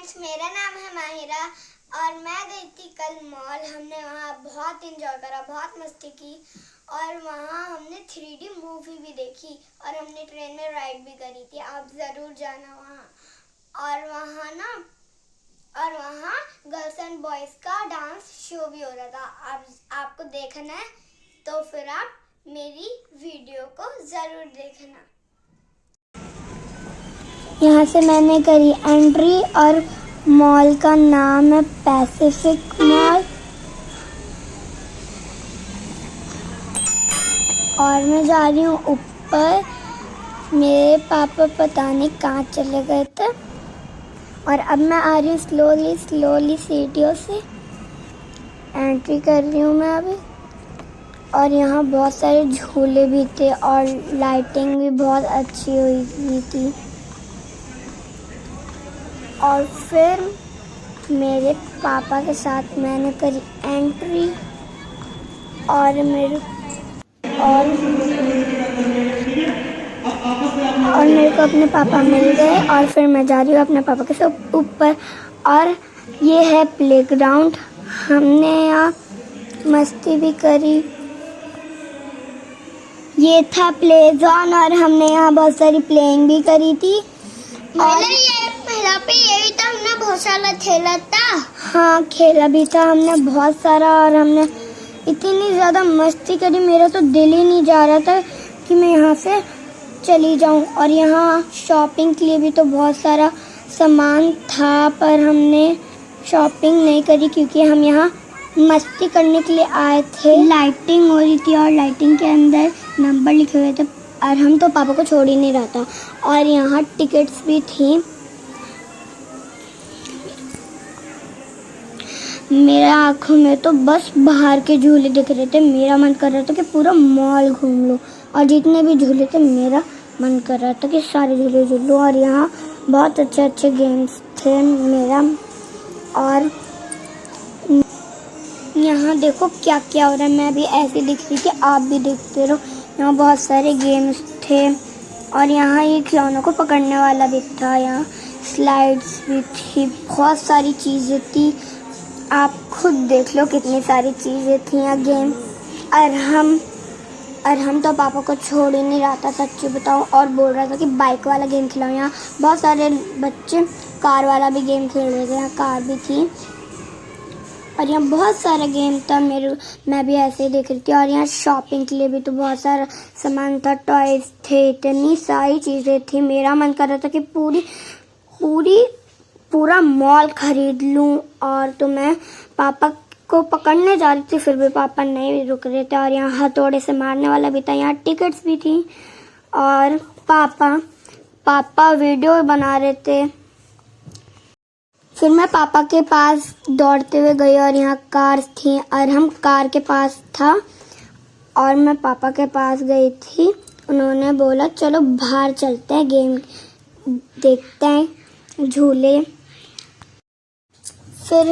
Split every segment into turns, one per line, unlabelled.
Friends, मेरा नाम है माहिरा और मैं गई थी कल मॉल। हमने वहाँ बहुत इंजॉय करा, बहुत मस्ती की और वहाँ हमने 3D मूवी भी देखी और हमने ट्रेन में राइड भी करी थी। आप ज़रूर जाना वहाँ। और वहाँ गर्ल्स एंड बॉयज़ का डांस शो भी हो रहा था। आपको देखना है तो फिर आप मेरी वीडियो को ज़रूर देखना। यहाँ से मैंने करी एंट्री और मॉल का नाम है पैसिफिक मॉल और मैं जा रही हूँ ऊपर। मेरे पापा पता नहीं कहाँ चले गए थे और अब मैं आ रही हूँ स्लोली सीढ़ियों से एंट्री कर रही हूँ मैं अभी। और यहाँ बहुत सारे झूले भी थे और लाइटिंग भी बहुत अच्छी हुई थी। और फिर मेरे पापा के साथ मैंने करी एंट्री और मेरे को अपने पापा मिल गए और फिर मैं जा रही हूँ अपने पापा के साथ ऊपर। और ये है प्लेग्राउंड, हमने यहाँ मस्ती भी करी। ये था प्ले जोन और हमने यहाँ बहुत सारी प्लेइंग भी करी थी। और महिला पे ये भी था, हमने बहुत सारा खेला था। हाँ, खेला भी था हमने बहुत सारा और हमने इतनी ज़्यादा मस्ती करी, मेरा तो दिल ही नहीं जा रहा था कि मैं यहाँ से चली जाऊँ। और यहाँ शॉपिंग के लिए भी तो बहुत सारा सामान था पर हमने शॉपिंग नहीं करी क्योंकि हम यहाँ मस्ती करने के लिए आए थे। लाइटिंग हो रही थी और लाइटिंग के अंदर नंबर लिखे हुए थे और हम तो पापा को छोड़ ही नहीं रहा था। और यहाँ टिकट्स भी थी। मेरे आँखों में तो बस बाहर के झूले दिख रहे थे। मेरा मन कर रहा था कि पूरा मॉल घूम लूँ और जितने भी झूले थे मेरा मन कर रहा था कि सारे झूले झूल लूँ। और यहाँ बहुत अच्छे गेम्स थे मेरा। और यहाँ देखो क्या क्या हो रहा है, मैं भी ऐसे दिख रही थी, आप भी देखते रहो। यहाँ बहुत सारे गेम्स थे और यहाँ ये खिलौनों को पकड़ने वाला भी था। यहाँ स्लाइड्स भी थी, बहुत सारी चीज़ें थी। आप खुद देख लो कितनी सारी चीज़ें थी यहाँ गेम। और हम तो पापा को छोड़ ही नहीं रहा था, सच्ची बताऊँ। और बोल रहा था कि बाइक वाला गेम खिलाओ। यहाँ बहुत सारे बच्चे कार वाला भी गेम खेल रहे थे, यहाँ कार भी थी और यहाँ बहुत सारा गेम था। मैं भी ऐसे ही देख रही थी। और यहाँ शॉपिंग के लिए भी तो बहुत सारा सामान था, टॉयज थे, इतनी सारी चीज़ें थी। मेरा मन कर रहा था कि पूरा मॉल खरीद लूँ। और तो मैं पापा को पकड़ने जा रही थी, फिर भी पापा नहीं रुक रहे थे। और यहाँ हथौड़े से मारने वाला भी था, यहाँ टिकट्स भी थी। और पापा वीडियो बना रहे थे। फिर मैं पापा के पास दौड़ते हुए गई और यहाँ कार्स थी और हम कार के पास था और मैं पापा के पास गई थी। उन्होंने बोला चलो बाहर चलते हैं, गेम देखते हैं, झूले। फिर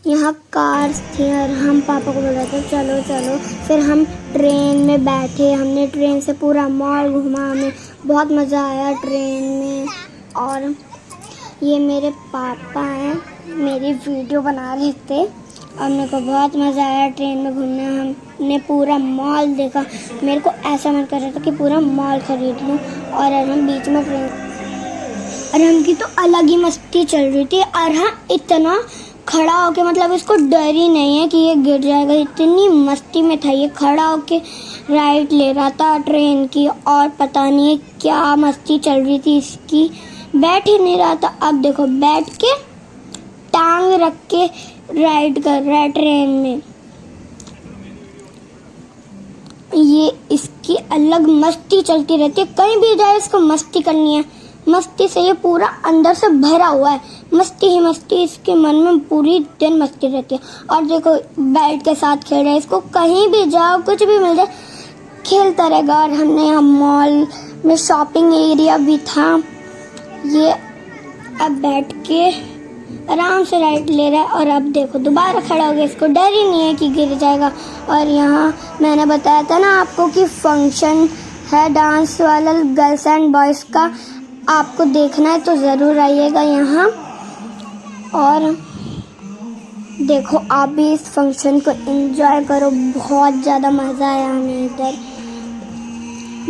यहाँ कार्स थी और हम पापा को बोल रहे थे चलो चलो। फिर हम ट्रेन में बैठे, हमने ट्रेन से पूरा मॉल घूमा, हमें बहुत मज़ा आया ट्रेन में। और ये मेरे पापा हैं, मेरी वीडियो बना रहे थे और मेरे को बहुत मज़ा आया ट्रेन में घूमने। हमने पूरा मॉल देखा, मेरे को ऐसा मन कर रहा था कि पूरा मॉल खरीद लूँ। और हम बीच में ट्रेन और हमकी तो अलग ही मस्ती चल रही थी। और हाँ, इतना खड़ा होके, मतलब इसको डर ही नहीं है कि ये गिर जाएगा, इतनी मस्ती में था। ये खड़ा होके राइड ले रहा था ट्रेन की और पता नहीं क्या मस्ती चल रही थी इसकी, बैठ ही नहीं रहा था। अब देखो बैठ के टांग रख के राइड कर रहा है ट्रेन में। ये इसकी अलग मस्ती चलती रहती है, कहीं भी जाए इसको मस्ती करनी है। मस्ती से ये पूरा अंदर से भरा हुआ है, मस्ती ही मस्ती इसके मन में पूरी दिन मस्ती रहती है। और देखो बैट के साथ खेल रहा है, इसको कहीं भी जाओ कुछ भी मिल जाए खेलता रहेगा। और हमने यहाँ मॉल में शॉपिंग एरिया भी था। ये अब बैठ के आराम से राइड ले रहा है और अब देखो दोबारा खड़ा हो गया, इसको डर ही नहीं है कि गिर जाएगा। और यहाँ मैंने बताया था ना आपको कि फंक्शन है डांस वाला गर्ल्स एंड बॉयज़ का, आपको देखना है तो ज़रूर आइएगा यहाँ। और देखो आप भी इस फंक्शन को एंजॉय करो। बहुत ज़्यादा मज़ा आया हमें इधर।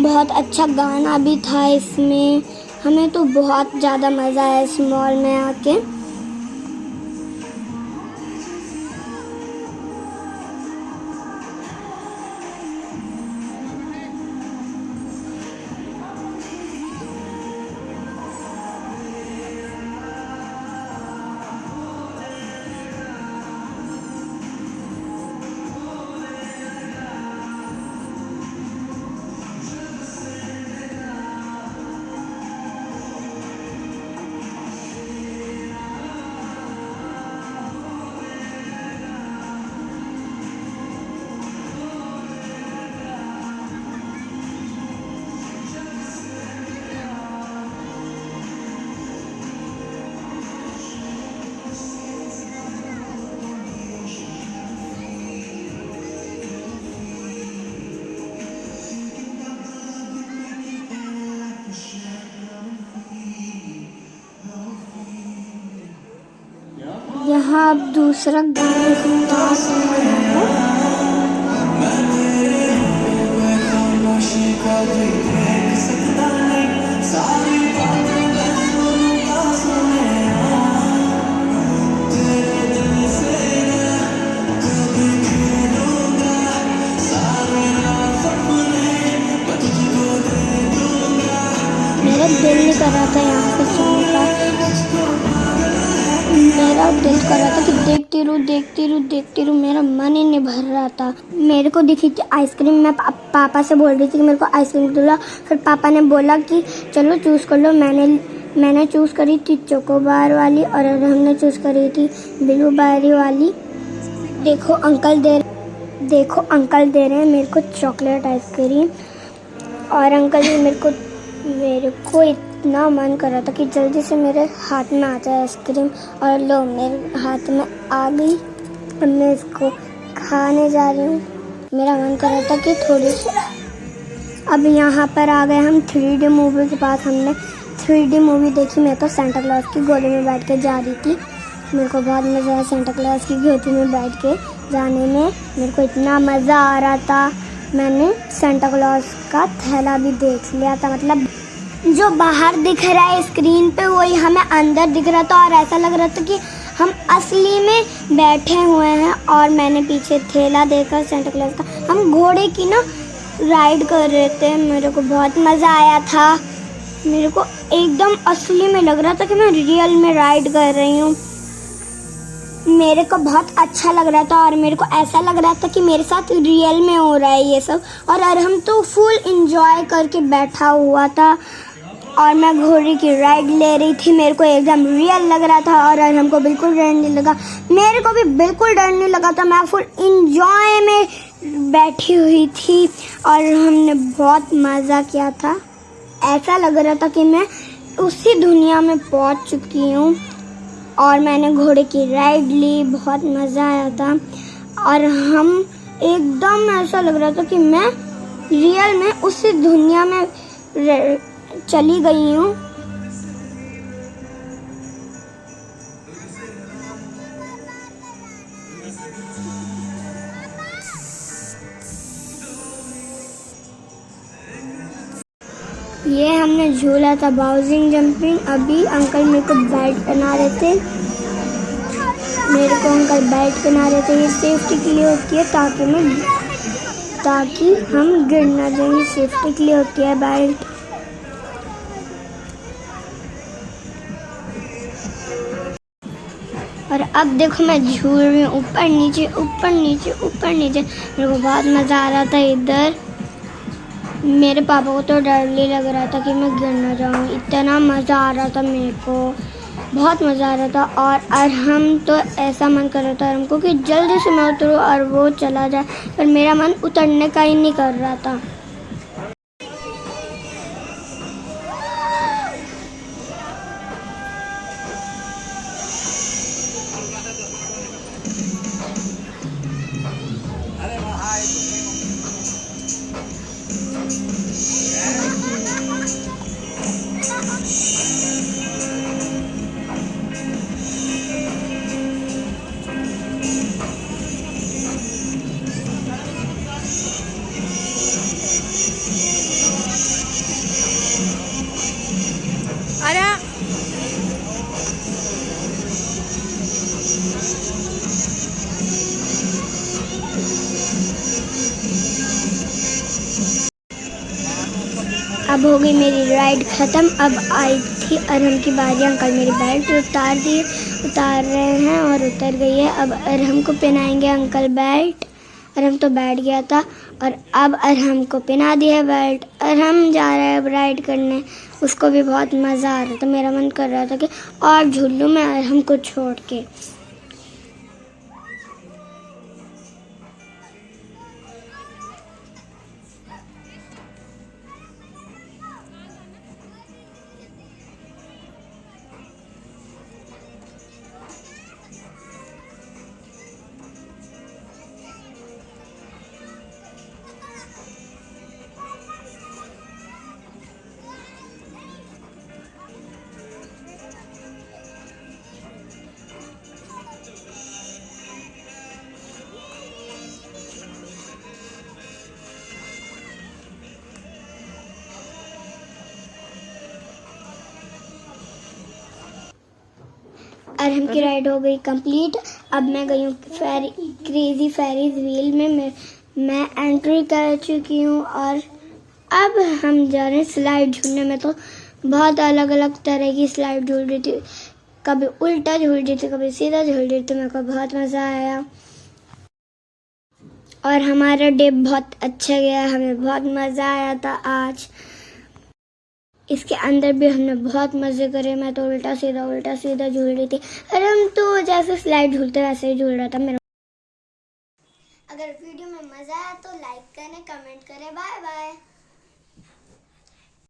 बहुत अच्छा गाना भी था इसमें। हमें तो बहुत ज़्यादा मज़ा आया इस मॉल में आके। यहाँ अब दूसरा गाना सुनते हैं। मेरा दिल नहीं कर रहा था यहाँ पे सोने का। मेरा दिल कर रहा था कि देखती रहूं। मेरा मन ही नहीं भर रहा था। मेरे को दिखी थी आइसक्रीम। मैं पापा से बोल रही थी कि मेरे को आइसक्रीम दिला। फिर पापा ने बोला कि चलो चूज़ कर लो। मैंने चूज़ करी थी चोकोबार वाली और हमने चूज़ करी थी ब्लूबेरी वाली। देखो अंकल दे रहे हैं मेरे को चॉकलेट आइसक्रीम। और अंकल जी मेरे को इतना मन कर रहा था कि जल्दी से मेरे हाथ में आ जाए आइसक्रीम। और लो मेरे हाथ में आ गई। अब मैं इसको खाने जा रही हूँ। मेरा मन कर रहा था कि थोड़ी सी। अब यहाँ पर आ गए हम 3D मूवी के पास। हमने 3D मूवी देखी। मैं तो सेंटा क्लॉज की गोदी में बैठ के जा रही थी। मेरे को बहुत मज़ा आया सेंटा क्लॉज की गोदी में बैठ के जाने में। मेरे को इतना मज़ा आ रहा था। मैंने सेंटा क्लॉज का थैला भी देख लिया था। मतलब जो बाहर दिख रहा है स्क्रीन पे वही हमें अंदर दिख रहा था। और ऐसा लग रहा था कि हम असली में बैठे हुए हैं। और मैंने पीछे थैला देखा सेंटा क्लॉज का। हम घोड़े की ना राइड कर रहे थे। मेरे को बहुत मज़ा आया था। मेरे को एकदम असली में लग रहा था कि मैं रियल में राइड कर रही हूँ। मेरे को बहुत अच्छा लग रहा था। और मेरे को ऐसा लग रहा था कि मेरे साथ रियल में हो रहा है ये सब। और हम तो फुल इंजॉय करके बैठा हुआ था। और मैं घोड़े की राइड ले रही थी। मेरे को एकदम रियल लग रहा था। और हमको बिल्कुल डर नहीं लगा। मेरे को भी बिल्कुल डर नहीं लगा था। मैं फुल इंजॉय में बैठी हुई थी। और हमने बहुत मज़ा किया था। ऐसा लग रहा था कि मैं उसी दुनिया में पहुंच चुकी हूँ। और मैंने घोड़े की राइड ली। बहुत मज़ा आया था। और हम एकदम ऐसा लग रहा था कि मैं रियल में उसी दुनिया में चली गई हूँ। ये हमने झूला था बाउजिंग जंपिंग। अभी अंकल मेरे को बेल्ट बना रहे थे। ये सेफ्टी के लिए होती है ताकि हम गिर ना जाए। सेफ्टी के लिए होती है बेल्ट। और अब देखो मैं झूल रही हूँ ऊपर नीचे। मेरे को बहुत मज़ा आ रहा था इधर। मेरे पापा को तो डर ही लग रहा था कि मैं गिर ना जाऊँ। इतना मज़ा आ रहा था मेरे को। बहुत मज़ा आ रहा था। और हम तो ऐसा मन कर रहा था हमको कि जल्दी से मैं उतरूँ और वो चला जाए। पर मेरा मन उतरने का ही नहीं कर रहा था। अब हो गई मेरी राइड ख़त्म। अब आई थी अरहम की बारी। अंकल मेरी बेल्ट उतार रहे हैं और उतर गई है। अब अरहम को पहनाएंगे अंकल बेल्ट। अरहम तो बैठ गया था और अब अरहम को पहना दिया बेल्ट। अरहम जा रहा है अब राइड करने। उसको भी बहुत मज़ा आ रहा था। मेरा मन कर रहा था कि और झूल लूँ मैं अरहम को छोड़ के। अरहम की राइड हो गई कंप्लीट। अब मैं गई हूँ क्रेजी फेरीज व्हील में। मैं एंट्री कर चुकी हूँ और अब हम जा रहे हैं स्लाइड झूलने में। तो बहुत अलग अलग तरह की स्लाइड झूल रही थी। कभी उल्टा झूल रही थी, कभी सीधा झूल रही थी। मेरे को बहुत मज़ा आया और हमारा डे बहुत अच्छा गया। हमें बहुत मज़ा आया था आज। इसके अंदर भी हमने बहुत मज़े करे। मैं तो उल्टा सीधा झूल रही थी। और हम तो जैसे स्लाइड झूलते वैसे ही झूल रहा था मेरा। अगर वीडियो में मज़ा आया तो लाइक करें, कमेंट करें। Bye bye.